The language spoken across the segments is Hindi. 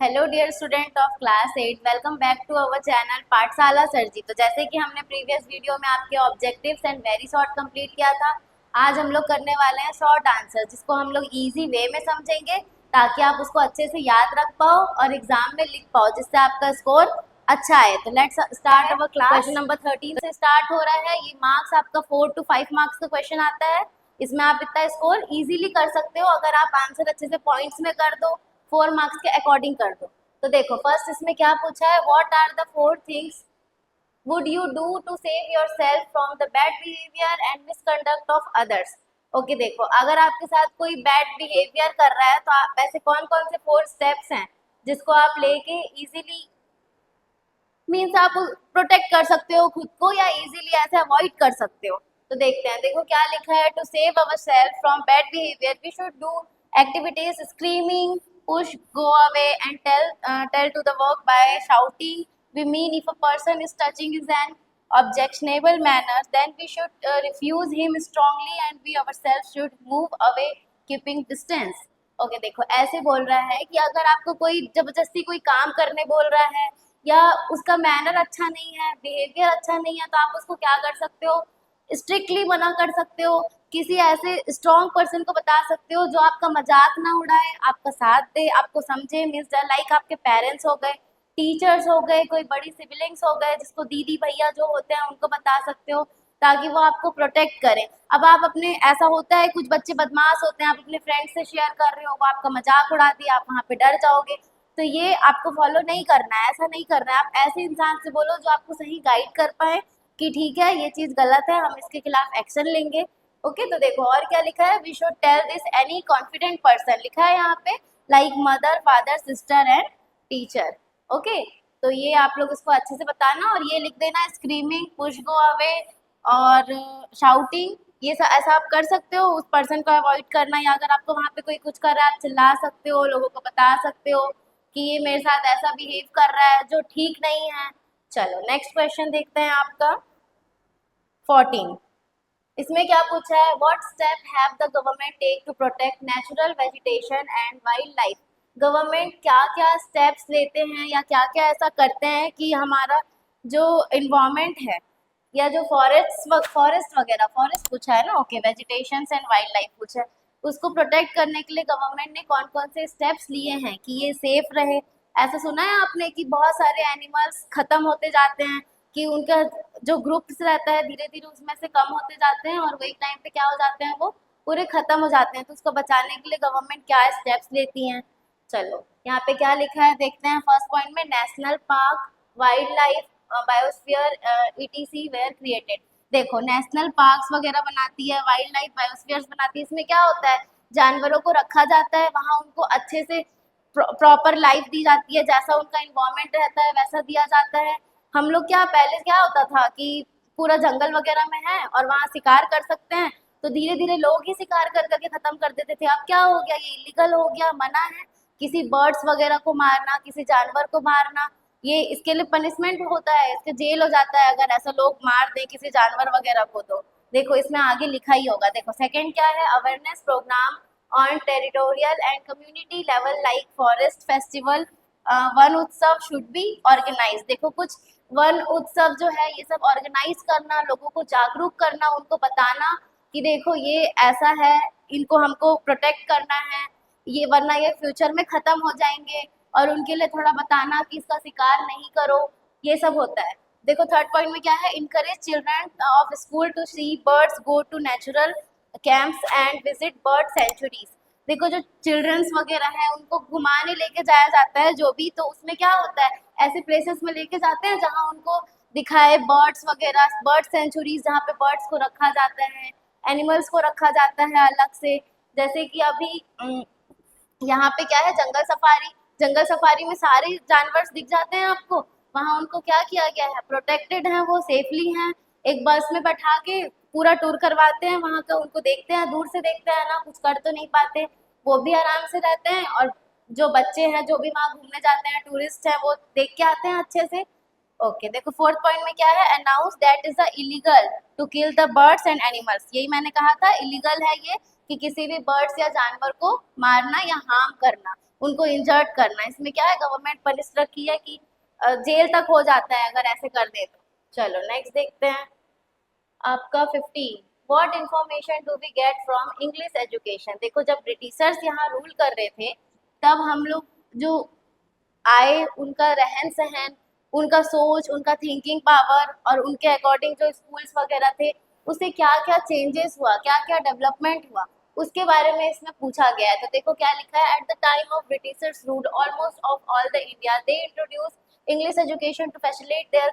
Hello dear student of class 8, welcome back to our channel Pathshala Sirji. तो जैसे कि हमने प्रीवियस वीडियो में आपके objectives and very short complete किया था, आज हम लोग करने वाले हैं शॉर्ट आंसर, जिसको हम लोग इजी वे में समझेंगे ताकि आप उसको अच्छे से याद रख पाओ और एग्जाम में लिख पाओ, जिससे आपका स्कोर अच्छा आए। तो let's start our class. Question number 13 से स्टार्ट हो रहा है। ये मार्क्स आपका 4 to 5 मार्क्स का क्वेश्चन आता है। इसमें आप इतना स्कोर इजीली कर सकते हो अगर आप आंसर अच्छे से पॉइंट्स में कर दो, 4 मार्क्स के अकॉर्डिंग कर दो। तो देखो फर्स्ट इसमें क्या पूछा है, what are the 4 things would you do to save yourself from the bad behaviour and misconduct of others. Okay, देखो अगर आपके साथ कोई बैड बिहेवियर कर रहा है तो आप ऐसे कौन कौन से 4 स्टेप्स हैं जिसको आप लेके इजीली मीन्स आप प्रोटेक्ट कर सकते हो खुद को, या इजीली ऐसे अवॉइड कर सकते हो। तो देखते हैं, देखो क्या लिखा है। To save our self from bad behaviour we should do activities screaming, push, go away and tell to the work by shouting. We mean if a person is touching is an objectionable manner, then we should refuse him strongly and we ourselves should move away keeping distance. Okay, देखो ऐसे बोल रहा है कि अगर आपको कोई जबरदस्ती कोई काम करने बोल रहा है या उसका मैनर अच्छा नहीं है, बिहेवियर अच्छा नहीं है, तो आप उसको क्या कर सकते हो, स्ट्रिक्टली मना कर सकते हो। किसी ऐसे स्ट्रॉन्ग पर्सन को बता सकते हो जो आपका मजाक ना उड़ाए, आपका साथ दे, आपको समझे। मीन्स लाइक आपके पेरेंट्स हो गए, टीचर्स हो गए, कोई बड़ी सिबलिंग्स हो गए, जिसको दीदी भैया जो होते हैं उनको बता सकते हो ताकि वो आपको प्रोटेक्ट करें। अब आप अपने, ऐसा होता है कुछ बच्चे बदमाश होते हैं, आप अपने फ्रेंड्स से शेयर कर रहे हो, वो आपका मजाक उड़ा दिया, आप वहाँ पे डर जाओगे। तो ये आपको फॉलो नहीं करना है, ऐसा नहीं करना है। आप ऐसे इंसान से बोलो जो आपको सही गाइड कर पाए कि ठीक है ये चीज़ गलत है, हम इसके खिलाफ एक्शन लेंगे। ओके, तो देखो और क्या लिखा है, we should tell this any confident person, लिखा है यहाँ पे like mother, father, sister and teacher. Okay, तो ये आप लोग इसको अच्छे से बताना और ये लिख देना स्क्रीमिंग, पुश, गो अवे और शाउटिंग। ये ऐसा आप कर सकते हो, उस पर्सन को अवॉइड करना, या अगर आपको वहाँ पे कोई कुछ कर रहा है आप चिल्ला सकते हो, लोगों को बता सकते हो कि ये मेरे साथ ऐसा बिहेव कर रहा है जो ठीक नहीं है। चलो नेक्स्ट क्वेश्चन देखते हैं आपका 14। इसमें क्या पूछा है, what step have the government take to protect natural vegetation and wildlife. Government क्या क्या स्टेप्स लेते हैं या क्या क्या ऐसा करते हैं कि हमारा जो इन्वायरमेंट है या जो फॉरेस्ट वगैरह, फॉरेस्ट पूछा है ना, okay, vegetation and wild life पूछा है, उसको प्रोटेक्ट करने के लिए गवर्नमेंट ने कौन कौन से स्टेप्स लिए हैं कि ये सेफ रहे। ऐसा सुना है आपने कि बहुत सारे एनिमल्स खत्म होते जाते हैं, कि उनका जो ग्रुप्स रहता है धीरे धीरे उसमें से कम होते जाते हैं और वही टाइम पे क्या हो जाते हैं, वो पूरे खत्म हो जाते हैं। तो उसको बचाने के लिए गवर्नमेंट क्या स्टेप्स लेती हैं। चलो यहाँ पे क्या लिखा है देखते हैं। फर्स्ट पॉइंट में national park, wildlife, biosphere etc were created. देखो नेशनल पार्क्स वगैरह बनाती है, वाइल्ड लाइफ बायोस्फीयर्स बनाती है। इसमें क्या होता है, जानवरों को रखा जाता है वहाँ, उनको अच्छे से प्रॉपर लाइफ दी जाती है, जैसा उनका इन्वायरमेंट रहता है वैसा दिया जाता है। हम लोग क्या, पहले क्या होता था कि पूरा जंगल वगैरह में है और वहाँ शिकार कर सकते हैं, तो धीरे धीरे लोग ही शिकार कर करके खत्म कर देते थे। अब क्या हो गया, ये इलीगल हो गया, मना है किसी बर्ड्स वगैरह को मारना, किसी जानवर को मारना। ये इसके लिए पनिशमेंट होता है, इसके जेल हो जाता है अगर ऐसा लोग मार दे किसी जानवर वगैरह को। तो देखो इसमें आगे लिखा ही होगा। देखो सेकंड क्या है, awareness programme on territorial and community level like forest festival, Van Utsav should be organise. देखो कुछ वन उत्सव जो है ये सब ऑर्गेनाइज करना, लोगों को जागरूक करना, उनको बताना कि देखो ये ऐसा है, इनको हमको प्रोटेक्ट करना है, ये वरना ये फ्यूचर में खत्म हो जाएंगे, और उनके लिए थोड़ा बताना कि इसका शिकार नहीं करो, ये सब होता है। देखो थर्ड पॉइंट में क्या है, encourage children of school to see birds, go to natural camps and visit bird sanctuaries. देखो जो चिल्ड्रंस वगैरह है उनको घुमाने लेके जाया जाता है जो भी, तो उसमें क्या होता है, ऐसे प्लेसेस में लेके जाते हैं जहाँ उनको दिखाए बर्ड्स वगैरह, बर्ड सेंचुरीज जहाँ पे बर्ड्स को रखा जाता है, एनिमल्स को रखा जाता है अलग से। जैसे कि अभी यहाँ पे क्या है, जंगल सफारी, जंगल सफारी में सारे जानवर दिख जाते हैं आपको, वहाँ उनको क्या किया गया है, प्रोटेक्टेड है, वो सेफली हैं। एक बस में बैठा के पूरा टूर करवाते हैं वहाँ का, उनको देखते हैं, दूर से देखते हैं ना, कुछ कर तो नहीं पाते, वो भी आराम से रहते हैं, और जो बच्चे हैं जो भी वहाँ घूमने जाते हैं, टूरिस्ट हैं, वो देख के आते हैं अच्छे से। ओके, देखो फोर्थ पॉइंट में क्या है, announce that is the illegal to kill the birds and animals. यही मैंने कहा था, इलीगल है ये कि किसी भी बर्ड्स या जानवर को मारना या हार्म करना। उनको इंजर्ड करना। इसमें क्या है, गवर्नमेंट पनिश रखी है कि जेल तक हो जाता है अगर ऐसे कर दे तो। चलो नेक्स्ट देखते हैं आपका 15। What information do we get from English education. देखो जब ब्रिटिशर्स यहाँ रूल कर रहे थे तब हम लोग जो आए, उनका रहन सहन, उनका सोच, उनका थिंकिंग पावर और उनके अकॉर्डिंग जो स्कूल्स वगैरह थे उससे क्या क्या चेंजेस हुआ, क्या क्या डेवलपमेंट हुआ, उसके बारे में इसमें पूछा गया है। तो देखो क्या लिखा है, at the time of Britishers rule almost of all the India they introduce English education to facilitate their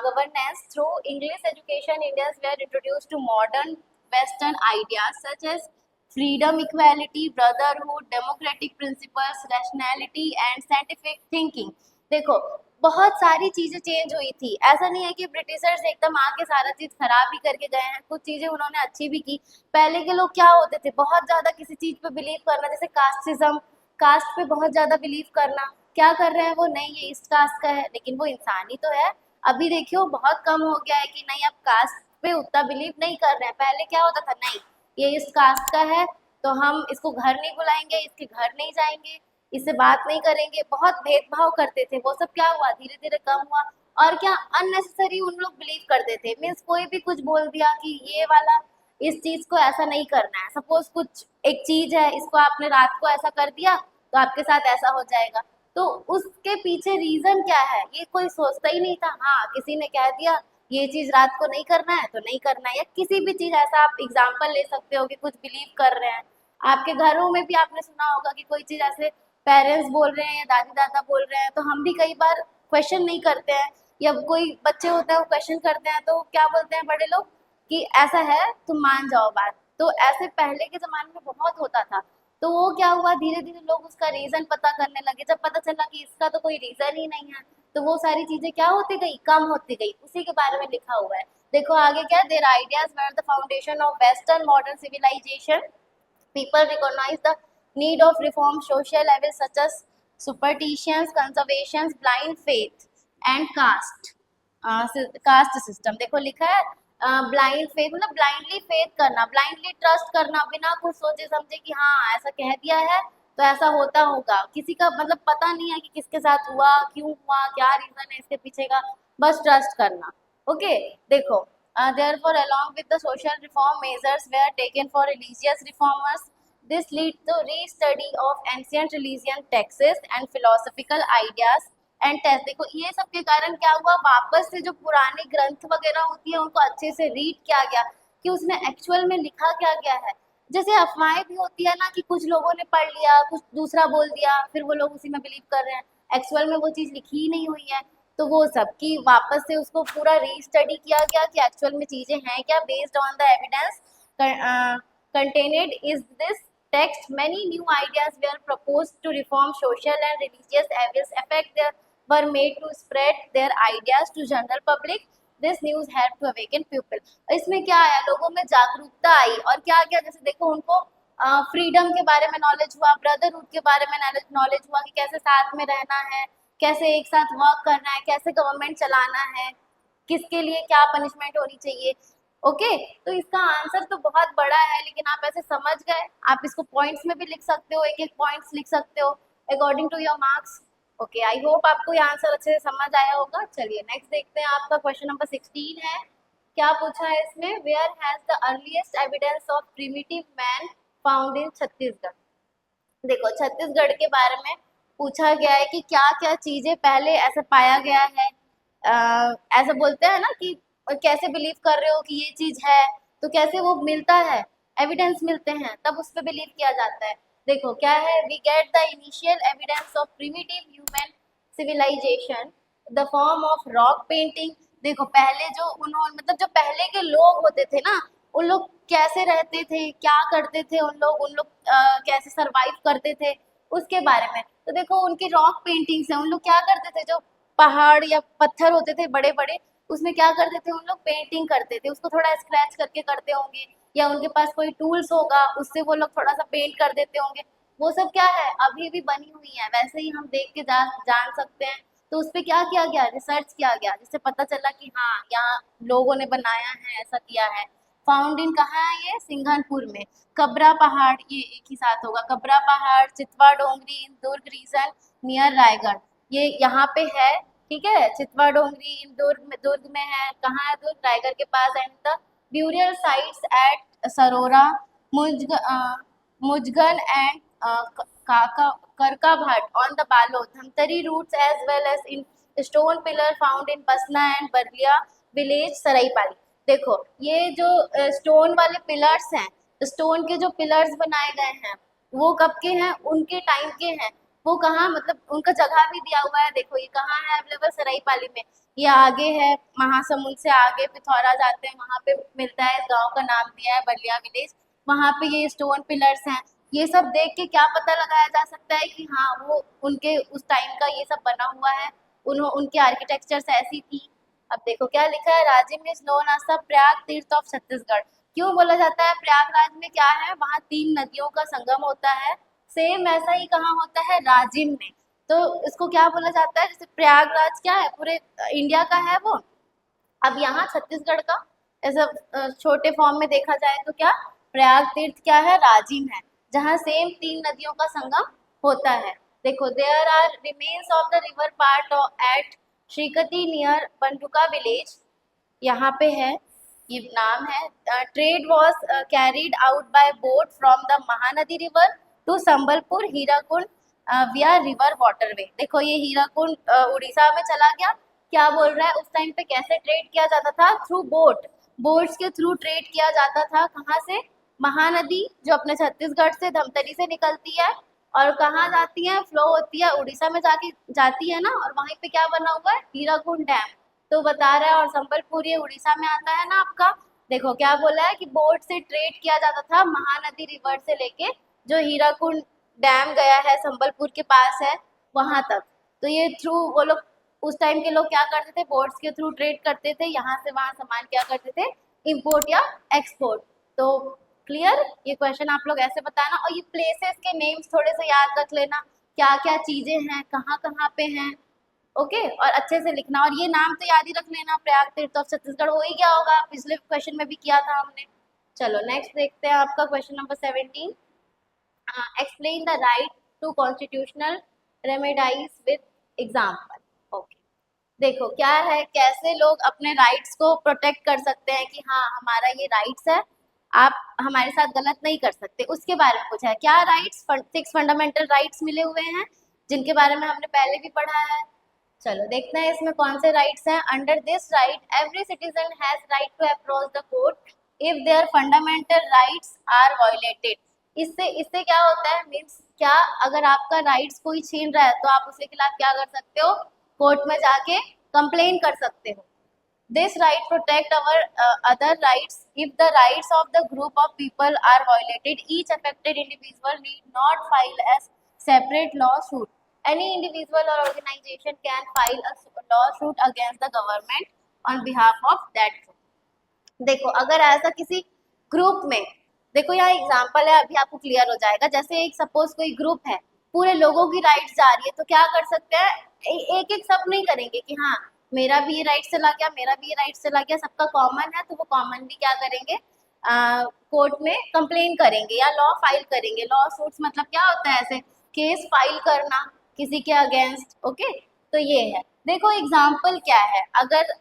governance. Through English education, Indians were introduced to modern Western ideas such as freedom, equality, brotherhood, democratic principles, rationality and scientific thinking. देखो बहुत सारी चीजें चेंज हुई थी। ऐसा नहीं है कि ब्रिटिशर्स एकदम आके सारा चीज खराब ही करके गए हैं, कुछ चीजें उन्होंने अच्छी भी की। पहले के लोग क्या होते थे, बहुत ज्यादा किसी चीज पे बिलीव करना, जैसे कास्टिज्म, कास्ट पे बहुत ज्यादा बिलीव करना। क्या कर रहे हैं वो, नहीं ये इस कास्ट का है लेकिन वो इंसान ही तो है। अभी देखियो बहुत कम हो गया है कि नहीं अब कास्ट पे उतना बिलीव नहीं कर रहे हैं। पहले क्या होता था, नहीं ये इस कास्ट का है तो हम इसको घर नहीं बुलाएंगे, इसके घर नहीं जाएंगे, इससे बात नहीं करेंगे, बहुत भेदभाव करते थे। वो सब क्या हुआ, धीरे धीरे कम हुआ। और क्या अननेसेसरी उन लोग बिलीव करते थे, मीन्स कोई भी कुछ बोल दिया कि ये वाला इस चीज को ऐसा नहीं करना है। सपोज कुछ एक चीज है, इसको आपने रात को ऐसा कर दिया तो आपके साथ ऐसा हो जाएगा, तो उसके पीछे रीजन क्या है ये कोई सोचता ही नहीं था। हाँ किसी ने कह दिया ये चीज रात को नहीं करना है तो नहीं करना है, या किसी भी चीज ऐसा आप एग्जाम्पल ले सकते हो कि कुछ बिलीव कर रहे हैं। आपके घरों में भी आपने सुना होगा कि कोई चीज ऐसे पेरेंट्स बोल रहे हैं या दादी दादा बोल रहे हैं तो हम भी कई बार क्वेश्चन नहीं करते हैं, या कोई बच्चे होते हैं वो क्वेश्चन करते हैं तो क्या बोलते हैं बड़े लोग कि ऐसा है तुम मान जाओ बात। तो ऐसे पहले के जमाने में बहुत होता था। तो वो क्या हुआ, धीरे धीरे लोग उसका रीजन पता करने लगे। जब पता चला कि इसका तो कोई रीजन ही नहीं है तो वो सारी चीजें क्या होती गई, कम होती गई। उसी के बारे में लिखा हुआ है। देखो आगे क्या, their ideas were the foundation of western modern civilization. People recognize the need of reform social levels such as superstitions, conservations, blind faith and caste system। देखो लिखा है ब्लाइंड फेथ मतलब ब्लाइंडली फेथ करना, ब्लाइंडली ट्रस्ट करना, बिना कुछ सोचे समझे कि हाँ ऐसा कह दिया है तो ऐसा होता होगा। किसी का मतलब पता नहीं है कि किसके साथ हुआ, क्यों हुआ, क्या रीजन है इसके पीछे का, बस ट्रस्ट करना। ओके देखो therefore along with the social reform measures were taken for religious reformers. This lead to re-study of ancient religion texts and philosophical ideas and text। देखो ये सब के कारण क्या हुआ, वापस से जो पुराने ग्रंथ वगैरह होती है उनको अच्छे से रीड किया गया कि उसमें एक्चुअल में लिखा क्या गया है। जैसे अफवाहें भी होती है ना कि कुछ लोगों ने पढ़ लिया कुछ दूसरा बोल दिया फिर वो लोग उसी में बिलीव कर रहे हैं, एक्चुअल में वो चीज़ लिखी ही नहीं हुई है। तो वो सब की वापस से उसको पूरा रीस्टडी किया गया कि एक्चुअल में चीजें हैं क्या, based on the evidence contained is this text many new ideas were proposed to reform social and religious evils effect their were made to spread their ideas to general public। this news helped to awaken people। इसमें क्या आया, लोगों में जागरूकता आई और क्या क्या, जैसे देखो उनको फ्रीडम के बारे में नॉलेज हुआ, ब्रदरहुड के बारे में नॉलेज हुआ कि कैसे साथ में रहना है, कैसे एक साथ वर्क करना है, कैसे गवर्नमेंट चलाना है, किसके लिए क्या पनिशमेंट होनी चाहिए। ओके तो इसका आंसर तो बहुत बड़ा है लेकिन आप ऐसे समझ गए, आप इसको पॉइंट्स में भी लिख सकते हो, एक एक पॉइंट्स लिख सकते हो according to your marks. Okay I hope आपको ये आंसर अच्छे से समझ आया होगा। चलिए नेक्स्ट देखते हैं, आपका क्वेश्चन नंबर 16 है। क्या पूछा है इसमें, where has the earliest evidence of primitive man found in Chhattisgarh. देखो छत्तीसगढ़ के बारे में पूछा गया है कि क्या क्या चीजें पहले ऐसा पाया गया है। ऐसा बोलते हैं ना कि कैसे बिलीव कर रहे हो कि ये चीज है तो कैसे वो मिलता है, एविडेंस मिलते हैं तब उस पर बिलीव किया जाता है। देखो क्या है, we get the initial evidence of primitive human civilization the form of rock painting. देखो पहले जो उन्होंने मतलब जो पहले के लोग होते थे ना, उन लोग कैसे रहते थे, क्या करते थे, उन लोग कैसे सरवाइव करते थे उसके बारे में। तो देखो उनकी रॉक पेंटिंग्स है, उन लोग क्या करते थे, जो पहाड़ या पत्थर होते थे बड़े बड़े उसमें क्या करते थे, उन लोग पेंटिंग करते थे, उसको थोड़ा स्क्रैच करके करते होंगे, या उनके पास कोई टूल्स होगा उससे वो लोग थोड़ा सा पेंट कर देते होंगे। वो सब क्या है अभी भी बनी हुई है, वैसे ही हम देख के जान सकते हैं। तो उस पर क्या किया गया, रिसर्च किया गया जिससे पता चला कि हाँ यहाँ लोगों ने बनाया है, ऐसा किया है। फाउंड इन कहाँ है ये, सिंघनपुर में। कबरा पहाड़ ये एक ही साथ होगा, कबरा पहाड़, चितवा डोंगरी इन दुर्ग रीजन नियर रायगढ़, ये यहाँ पे है, ठीक है। चितवा डोंगरी इन दुर्ग में है, कहाँ है दुर्ग, रायगढ़ के पास। And the burial sites at Sarora, Mujgan and Kaka Karka Bhat on the Balod Dhamtari routes as well as in stone pillar found in Basna and Barliya village Saraipali. देखो ये जो स्टोन वाले पिलर्स हैं, स्टोन के जो पिलर्स बनाए गए हैं वो कब के हैं, उनके टाइम के हैं। वो कहाँ, मतलब उनका जगह भी दिया हुआ है, देखो ये कहाँ है अवेलेबल, सराईपाली में। ये आगे है, महासमुंद से आगे पिथौरा जाते हैं, वहाँ पे मिलता है, इस गाँव का नाम दिया है बलिया विलेज, वहाँ पे ये स्टोन पिलर्स हैं। ये सब देख के क्या पता लगाया जा सकता है कि हाँ वो उनके उस टाइम का ये सब बना हुआ है, उनके आर्किटेक्चर्स ऐसी थी। अब देखो क्या लिखा है, Rajim is known as the Prayag तीर्थ ऑफ छत्तीसगढ़। क्यों बोला जाता है, प्रयागराज में क्या है, वहाँ 3 नदियों का संगम होता है। सेम ऐसा ही कहाँ होता है, राजिम में। तो इसको क्या बोला जाता है, जैसे प्रयागराज क्या है, पूरे इंडिया का है वो। अब यहाँ छत्तीसगढ़ का ऐसा छोटे फॉर्म में देखा जाए तो क्या, प्रयाग तीर्थ क्या है, राजिम है, जहाँ सेम 3 नदियों का संगम होता है। देखो there are remains of the river port at Srikati near Panduka village, यहाँ पे है, ये नाम है। Trade was carried out by boat from the Mahanadi river to Sambalpur Hirakud via river waterway. देखो ये हीराकुंड उड़ीसा में चला गया। क्या बोल रहा है, उस टाइम पे कैसे ट्रेड किया जाता था, थ्रू बोट, बोट्स के थ्रू ट्रेड किया जाता था। कहाँ से, महानदी जो अपने छत्तीसगढ़ से धमतरी से निकलती है और कहाँ जाती है, फ्लो होती है उड़ीसा में जाके जाती है ना, और वहीं पे क्या बना हुआ है, हीराकुंड डैम। तो बता रहा है, और संबलपुर ये उड़ीसा में आता है ना आपका। देखो क्या बोला है कि बोट से ट्रेड किया जाता था महानदी रिवर से लेके जो हीराकुंड डैम गया है संबलपुर के पास है वहां तक। तो ये थ्रू वो लोग उस टाइम के लोग क्या करते थे, बोट्स के थ्रू ट्रेड करते थे, यहाँ से वहाँ सामान क्या करते थे, इम्पोर्ट या एक्सपोर्ट। तो क्लियर, ये क्वेश्चन आप लोग ऐसे बताना, और ये प्लेसेस के नेम्स थोड़े से याद रख लेना, क्या क्या चीजें हैं, कहाँ कहाँ पे हैं, ओके। और अच्छे से लिखना, और ये नाम तो याद ही रख लेना, प्रयाग तीर्थ ऑफ छत्तीसगढ़ हो ही गया होगा, पिछले क्वेश्चन में भी किया था हमने। चलो नेक्स्ट देखते हैं आपका question number 17। Explain the right to constitutional remedies with example. Okay, देखो क्या है, कैसे लोग अपने राइट्स को प्रोटेक्ट कर सकते हैं कि हाँ हमारा ये राइट्स है, आप हमारे साथ गलत नहीं कर सकते, उसके बारे में कुछ है। क्या राइट्स, 6 फंडामेंटल राइट्स मिले हुए हैं जिनके बारे में हमने पहले भी पढ़ा है। चलो देखते हैं इसमें कौन से राइट्स हैं। Under this right every citizen has right to approach the court if their fundamental rights are violated. इससे इससे क्या होता है, मीन्स क्या, अगर आपका राइट्स कोई छीन रहा है तो आप उसके खिलाफ क्या कर सकते हो, कोर्ट में जाके कंप्लेन कर सकते हो। This right protect our other rights if the rights of the group of people are violated each affected individual need not file as separate lawsuit. Any individual or organization can file a lawsuit against the government on behalf of that group. देखो अगर ऐसा किसी ग्रुप में, देखो यहाँ एग्जांपल है, अभी आपको क्लियर हो जाएगा। जैसे एक सपोज कोई ग्रुप है, पूरे लोगों की राइट्स जा रही है, तो क्या कर सकते हैं, एक एक सब नहीं करेंगे कि हाँ मेरा भी ये राइट चला गया, मेरा भी ये राइट चला गया, सबका कॉमन है, तो वो कॉमनली क्या करेंगे, कोर्ट में कंप्लेन करेंगे या लॉ फाइल करेंगे। लॉ सूट्स मतलब क्या होता है, ऐसे केस फाइल करना किसी के अगेंस्ट, ओके। तो ये है, देखो एग्जाम्पल क्या है, अगर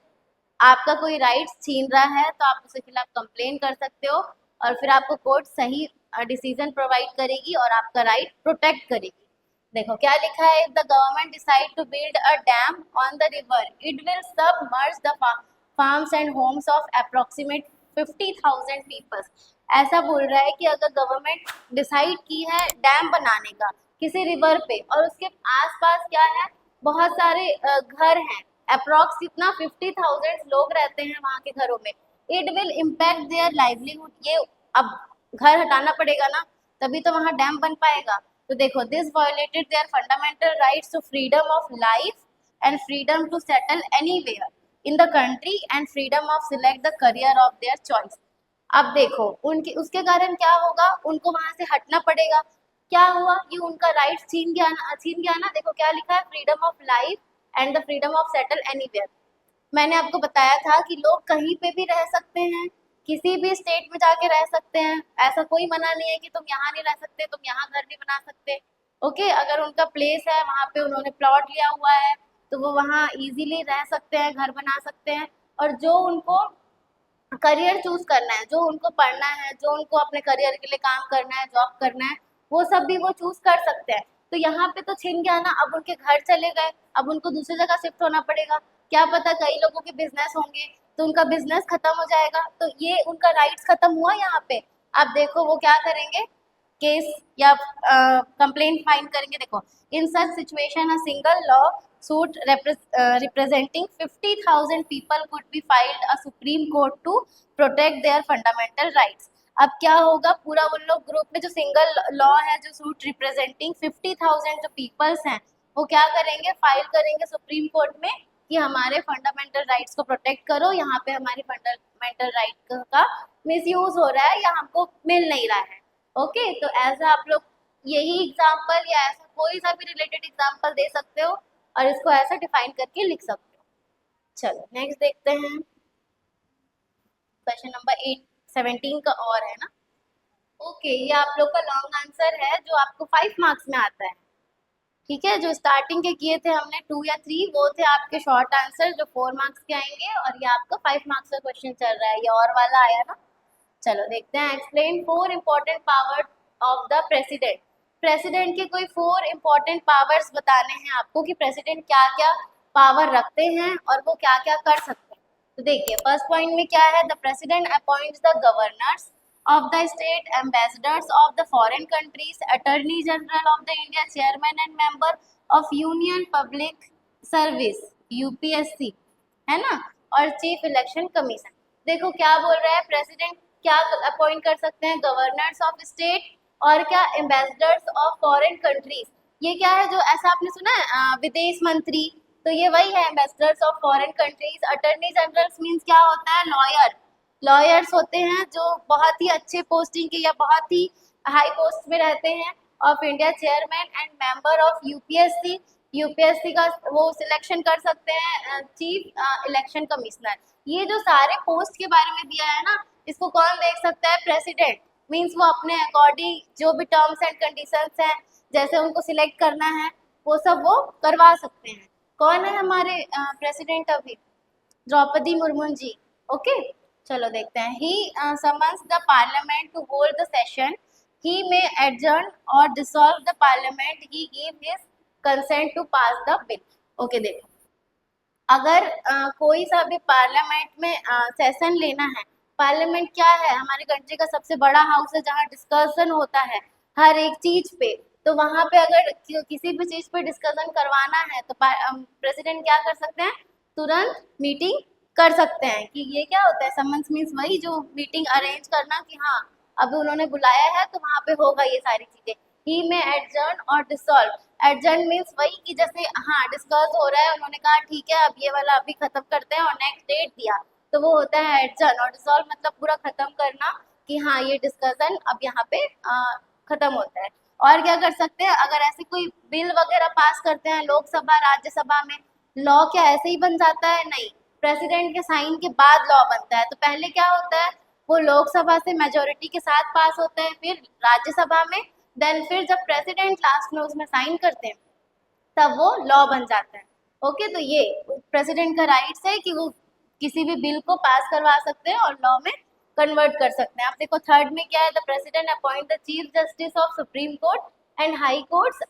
आपका कोई राइट्स छीन रहा है तो आप उसके खिलाफ कंप्लेन कर सकते हो, और फिर आपको कोर्ट सही डिसीजन प्रोवाइड करेगी और आपका राइट प्रोटेक्ट करेगी। देखो क्या लिखा है, if the government decide to build a dam on the river it will submerge the farms and homes of approximate 50,000 peoples. ऐसा बोल रहा है कि अगर गवर्नमेंट डिसाइड की है डैम बनाने का किसी रिवर पे, और उसके आसपास क्या है, बहुत सारे घर हैं, अप्रॉक्स कितना 50,000 लोग रहते हैं वहाँ के घरों में, it will impact their livelihood. ये अब घर हटाना पड़ेगा ना, तभी तो वहाँ डैम बन पाएगा। तो देखो this violated their fundamental rights to freedom of life and freedom to settle anywhere in the country and freedom of select the career of their choice. अब देखो उनके उसके कारण क्या होगा, उनको वहाँ से हटना पड़ेगा। क्या हुआ, ये उनका राइट छीन गया ना। देखो क्या लिखा है, freedom of life and the freedom of settle anywhere. मैंने आपको बताया था कि लोग कहीं पे भी रह सकते हैं, किसी भी स्टेट में जाके रह सकते हैं, ऐसा कोई मना नहीं है कि तुम यहाँ नहीं रह सकते, तुम यहाँ घर नहीं बना सकते। ओके, अगर उनका प्लेस है वहाँ पे उन्होंने प्लॉट लिया हुआ है तो वो वहाँ इजीली रह सकते हैं, घर बना सकते हैं। और जो उनको करियर चूज करना है, जो उनको पढ़ना है, जो उनको अपने करियर के लिए काम करना है, जॉब करना है, वो सब भी वो चूज कर सकते हैं। तो यहाँ पे तो छिन गया ना, अब उनके घर चले गए, अब उनको दूसरी जगह शिफ्ट होना पड़ेगा। क्या पता कई लोगों के बिजनेस होंगे तो उनका बिजनेस खत्म हो जाएगा, तो ये उनका राइट्स खत्म हुआ यहाँ पे। आप देखो वो क्या करेंगे, केस या कंप्लेंट फाइल करेंगे। देखो, in such situation a single lawsuit representing 50,000 people could be filed a Supreme Court to protect their fundamental rights। अब क्या होगा, पूरा उन लोग ग्रुप में जो सिंगल लॉ है, जो सूट रिप्रेजेंटिंग 50,000 जो पीपल्स हैं, वो क्या करेंगे, फाइल करेंगे सुप्रीम कोर्ट में कि हमारे फंडामेंटल राइट्स को प्रोटेक्ट करो, यहाँ पे हमारी फंडामेंटल राइट का मिसयूज हो रहा है या हमको मिल नहीं रहा है। ओके, तो ऐसा आप लोग यही एग्जाम्पल या ऐसा कोई सा भी रिलेटेड एग्जाम्पल दे सकते हो और इसको ऐसा डिफाइन करके लिख सकते हो। चलो नेक्स्ट देखते हैं, क्वेश्चन नंबर 17 का और है ना। ओके, ये आप लोग का लॉन्ग आंसर है जो आपको 5 मार्क्स में आता है। ठीक है, जो स्टार्टिंग के किए थे हमने 2 या 3, वो थे आपके शॉर्ट आंसर जो 4 मार्क्स के आएंगे, और ये आपका 5 मार्क्स का क्वेश्चन चल रहा है, ये और वाला आया ना। चलो देखते हैं, explain 4 important power of the president. President के कोई 4 इम्पोर्टेंट पावर्स बताने हैं आपको कि प्रेसिडेंट क्या क्या पावर रखते हैं और वो क्या क्या कर सकते हैं। तो देखिए, फर्स्ट पॉइंट में क्या है, the president appoints the governors of the state, ambassadors of the foreign countries, attorney general of the India, chairman and member of union public service UPSC, है ना, और चीफ इलेक्शन कमीशन। देखो क्या बोल रहा है, प्रेसिडेंट क्या अपॉइंट कर सकते हैं, गवर्नर्स ऑफ स्टेट और क्या, एम्बेसडर्स ऑफ फॉरेन कंट्रीज। ये क्या है, जो ऐसा आपने सुना है विदेश मंत्री, तो ये वही है ambassadors of foreign countries. Attorney general means क्या होता है, लॉयर, लॉयर्स होते हैं जो बहुत ही अच्छे पोस्टिंग के या बहुत ही हाई पोस्ट में रहते हैं, of India chairman and member of UPSC, UPSC का वो सिलेक्शन कर सकते हैं, चीफ इलेक्शन कमिश्नर। ये जो सारे पोस्ट के बारे में दिया है ना, इसको कौन देख सकता है, प्रेसिडेंट। मीन्स वो अपने अकॉर्डिंग जो भी टर्म्स एंड कंडीशंस हैं, जैसे उनको सिलेक्ट करना है, वो सब वो करवा सकते हैं। कौन है हमारे प्रेसिडेंट अभी, द्रौपदी मुर्मू जी। ओके, चलो देखते हैं, he summons the parliament to hold the session, he may adjourn और dissolve the parliament, he give his consent to pass the bill. Okay, देखो अगर कोई सा भी पार्लियामेंट में सेशन लेना है, पार्लियामेंट क्या है, हमारी कंट्री का सबसे बड़ा हाउस है जहाँ डिस्कशन होता है हर एक चीज पे। तो वहां पे अगर किसी भी चीज पे डिस्कशन करवाना है तो प्रेसिडेंट क्या कर सकते हैं, तुरंत मीटिंग कर सकते हैं। कि ये क्या होता है, समन्स मीन्स वही जो मीटिंग अरेंज करना कि हाँ अब उन्होंने बुलाया है तो वहां पे होगा ये सारी चीजें। ही में एडजर्न और डिसॉल्व, एडजर्न मीन्स वही कि जैसे हाँ डिस्कस हो रहा है, उन्होंने कहा ठीक है अब ये वाला अभी खत्म करते हैं और नेक्स्ट डेट दिया, तो वो होता है एडजर्न। और डिसॉल्व मतलब पूरा खत्म करना कि हाँ ये डिस्कशन अब यहाँ पे खत्म होता है। और क्या कर सकते हैं, अगर ऐसे कोई बिल वगैरह पास करते हैं लोकसभा राज्यसभा में, लॉ क्या ऐसे ही बन जाता है, नहीं, प्रेसिडेंट के साइन के बाद लॉ बनता है। तो पहले क्या होता है, वो लोकसभा से मेजोरिटी के साथ पास होता है, फिर राज्यसभा में, देन फिर जब प्रेसिडेंट लास्ट में उसमें साइन करते हैं तब वो लॉ बन जाता है। ओके, तो ये प्रेसिडेंट का राइट्स है कि वो किसी भी बिल को पास करवा सकते हैं और लॉ में कन्वर्ट कर सकते हैं। आप देखो थर्ड में क्या है, the president appoint the chief justice of supreme court and high courts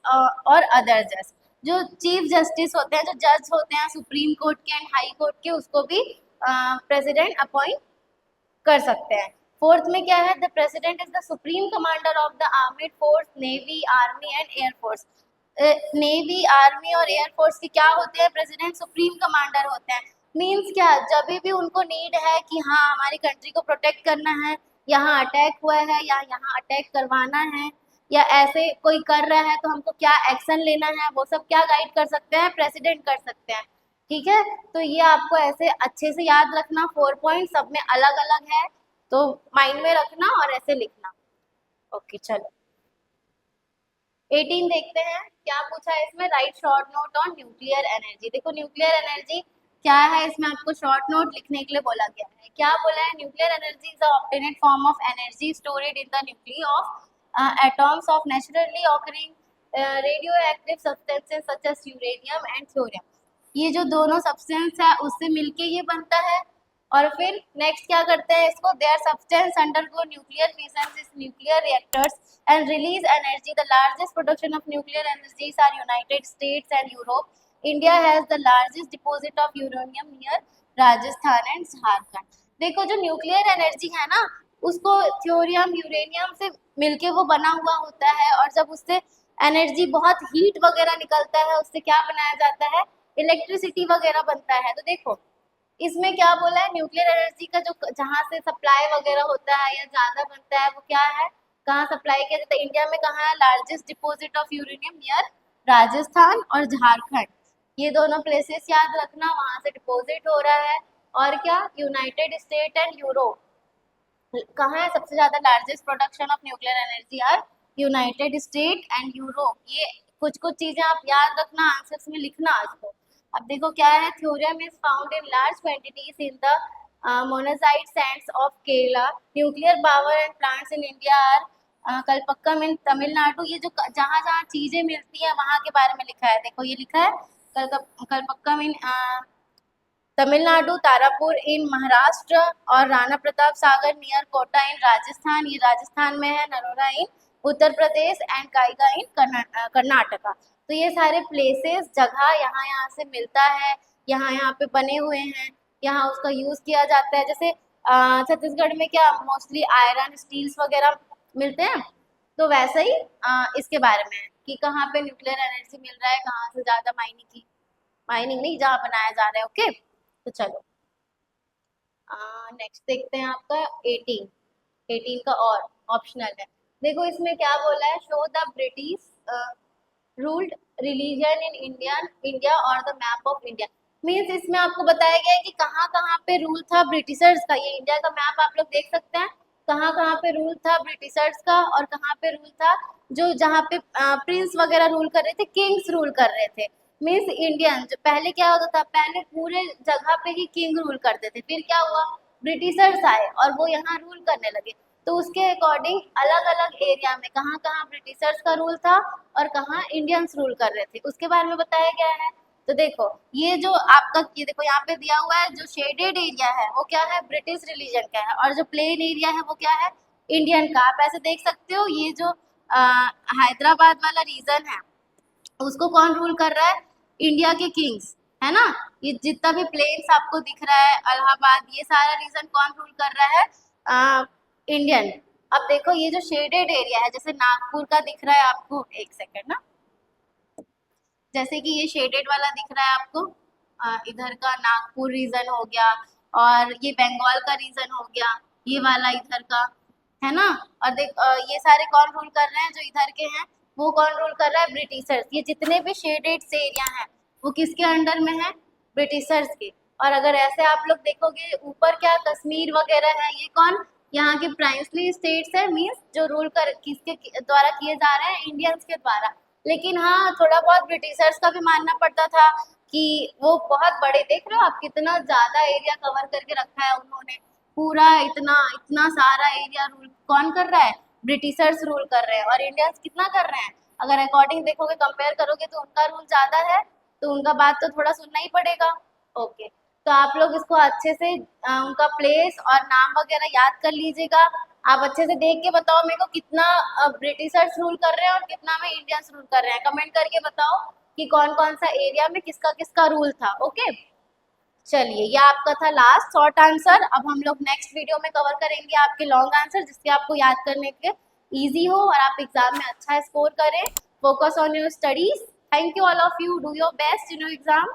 और अदर जज। जो चीफ जस्टिस होते हैं, जो जज होते हैं सुप्रीम कोर्ट के एंड हाई कोर्ट के, उसको भी प्रेसिडेंट अपॉइंट कर सकते हैं। फोर्थ में क्या है, the president is the supreme commander of the armed force, navy, army and air force. Navy, army और एयरफोर्स के क्या होते हैं, प्रेसिडेंट सुप्रीम कमांडर होते हैं। मीन्स क्या, जब भी उनको नीड है कि हाँ हमारी कंट्री को प्रोटेक्ट करना है, यहाँ अटैक हुआ है या यहाँ अटैक करवाना है, या ऐसे कोई कर रहा है तो हमको क्या एक्शन लेना है, वो सब क्या गाइड कर सकते हैं, प्रेसिडेंट कर सकते हैं। ठीक है, तो ये आपको ऐसे अच्छे से याद रखना, 4 पॉइंट सब में अलग अलग है, तो माइंड में रखना और ऐसे लिखना। ओके, चलो 18 देखते हैं क्या पूछा है इसमें, right short note on nuclear energy. देखो न्यूक्लियर एनर्जी क्या है इसमें आपको शॉर्ट नोट लिखने के लिए बोला गया है। क्या बोला है, nuclear energy is a obtained form of energy stored in the nuclei of atoms of naturally occurring radioactive substances such as uranium and thorium. ये जो दोनों सब्सटेंस है उससे मिलके ये बनता है। और फिर नेक्स्ट क्या करते हैं इसको, there substance undergo nuclear fission इस nuclear reactors and release energy. The largest production of nuclear energies are United States and Europe. India has the largest deposit of uranium near Rajasthan and Jharkhand. देखो जो न्यूक्लियर एनर्जी है ना, उसको थ्योरियम यूरेनियम से मिलके वो बना हुआ होता है, और जब उससे एनर्जी बहुत हीट वगैरह निकलता है उससे क्या बनाया जाता है, इलेक्ट्रिसिटी वगैरह बनता है। तो देखो इसमें क्या बोला है, न्यूक्लियर एनर्जी का जो जहाँ से सप्लाई वगैरह होता है या ज्यादा बनता है वो क्या है, कहाँ सप्लाई किया जाता है, इंडिया में कहाँ है, largest deposit of uranium near Rajasthan और झारखंड। ये दोनों प्लेसेस याद रखना, वहां से डिपॉजिट हो रहा है। और क्या, यूनाइटेड स्टेट एंड यूरोप कहाँ है सबसे ज्यादा, largest production of nuclear energy are United State and Europe. ये कुछ कुछ चीजें आप याद रखना, आंसर्स में लिखना इसको। अब देखो क्या है, thorium is found in large quantities in the monazite sands of Kerala. Nuclear power and plants in India are Kalpakkam in Tamil Nadu. ये जो जहाँ जहाँ चीजें मिलती हैं वहां के बारे में लिखा है। देखो ये लिखा है कलपक्कम इन तमिलनाडु, तारापुर इन महाराष्ट्र और राणा प्रताप सागर नियर कोटा इन राजस्थान, ये राजस्थान में है, नरोरा इन उत्तर प्रदेश एंड काइगा इन कर्नाटका। तो ये सारे प्लेसेस जगह यहाँ यहाँ से मिलता है, यहाँ यहाँ पे बने हुए हैं, यहाँ उसका यूज किया जाता है। जैसे छत्तीसगढ़ में क्या मोस्टली आयरन स्टील्स वगैरह मिलते हैं, तो वैसे ही इसके बारे में है कि कहाँ पे न्यूक्लियर एनर्जी मिल रहा है, कहाँ से ज्यादा माइनिंग नहीं जहाँ बनाया जा रहा है। ओके तो चलो नेक्स्ट देखते हैं आपका 18 का और ऑप्शनल है। देखो इसमें क्या बोला है, show the British ruled religion in India और the map of India. Means इसमें आपको बताया गया है कि कहाँ कहाँ पे रूल था ब्रिटिशर्स का। ये इंडिया का मैप आप लोग देख सकते हैं, कहाँ कहाँ पे रूल था ब्रिटिशर्स का और कहाँ पे रूल था जो जहाँ पे प्रिंस वगैरह रूल कर रहे थे, किंग्स रूल कर रहे थे। मीन्स इंडियन जो पहले क्या होता था, पहले पूरे जगह पे ही किंग रूल करते थे, फिर क्या हुआ ब्रिटिशर्स आए और वो यहाँ रूल करने लगे। तो उसके अकॉर्डिंग अलग अलग एरिया में कहाँ कहाँ ब्रिटिशर्स का रूल था और कहाँ इंडियंस रूल कर रहे थे, उसके बारे में बताया गया है। तो देखो ये जो आपका, ये देखो यहाँ पे दिया हुआ है, जो शेडेड एरिया है वो क्या है, ब्रिटिश रिलीजन का है, और जो प्लेन एरिया है वो क्या है, इंडियन का। आप ऐसे देख सकते हो, ये जो हैदराबाद वाला रीजन है उसको कौन रूल कर रहा है, इंडिया के किंग्स, है ना। ये जितना भी प्लेन्स आपको दिख रहा है, इलाहाबाद, ये सारा रीजन कौन रूल कर रहा है, इंडियन। अब देखो ये जो शेडेड एरिया है, जैसे नागपुर का दिख रहा है आपको, एक सेकेंड ना, जैसे कि ये शेडेड वाला दिख रहा है आपको, इधर का नागपुर रीजन हो गया, और ये बंगाल का रीजन हो गया, ये वाला इधर का, है ना। और देख ये सारे कौन रूल कर रहे हैं, जो इधर के हैं वो कौन रूल कर रहा है, ब्रिटिशर्स। ये जितने भी शेडेड से एरिया हैं वो किसके अंडर में है, ब्रिटिशर्स के। और अगर ऐसे आप लोग देखोगे ऊपर क्या कश्मीर वगैरह है, ये कौन, यहाँ के प्राइंसली स्टेट्स है, मीन्स जो रूल कर किसके द्वारा किए जा रहे हैं, इंडियंस के द्वारा। लेकिन हाँ थोड़ा बहुत ब्रिटिशर्स का भी मानना पड़ता था कि वो बहुत बड़े, देख रहे हो आप कितना ज्यादा एरिया कवर करके रखा है उन्होंने, पूरा इतना इतना सारा एरिया रूल कौन कर रहा है, ब्रिटिशर्स रूल कर रहे हैं। और इंडियंस कितना कर रहे हैं, अगर अकॉर्डिंग देखोगे कंपेयर करोगे तो उनका रूल ज्यादा है, तो उनका बात तो थोड़ा सुनना ही पड़ेगा। ओके तो आप लोग इसको अच्छे से उनका प्लेस और नाम वगैरह याद कर लीजिएगा। आप अच्छे से देख के बताओ मेरे को कितना ब्रिटिशर्स रूल कर रहे हैं और कितना में इंडियंस रूल कर रहे हैं, कमेंट करके बताओ कि कौन कौन सा एरिया में किसका किसका रूल था। ओके चलिए ये आपका था लास्ट शॉर्ट आंसर। अब हम लोग नेक्स्ट वीडियो में कवर करेंगे आपके लॉन्ग आंसर, जिससे आपको याद करने के इजी हो और आप एग्जाम में अच्छा स्कोर करें। Focus on your studies. Thank you all of you, do your best in your exam.